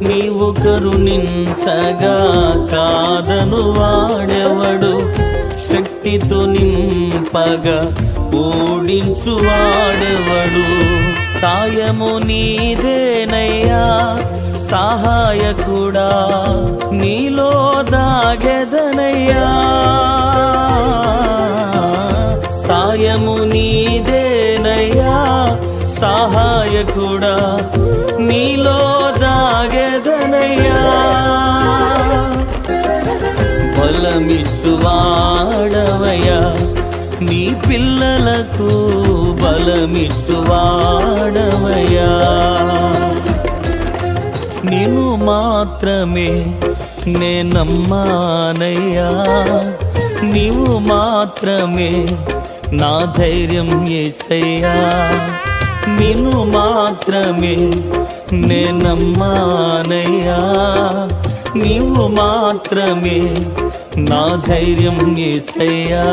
నీవు కరుణించగా కాదను వాడెవడు, శక్తితో నింపగా ఓడించు వాడెవడు. సాయము నీదేనయ్యా సహాయకుడా, నీలో దాగెదనయ్యా. సాయము నీదేనయ్యా సహాయకుడా, నీలో దాగెదనయ్యా. బలమిచ్చువాడవయ్యా నీ పిల్లలకు, బలమిచ్చువాడవయ్యా. నిన్ను మాత్రమే నే నమ్మానయ్యా, నీవు మాత్రమే నా ధైర్యం యేసయ్యా. నిన్ను మాత్రమే నే నమ్మానయ్యా, నీవు మాత్రమే నా ధైర్యం యేసయ్యా.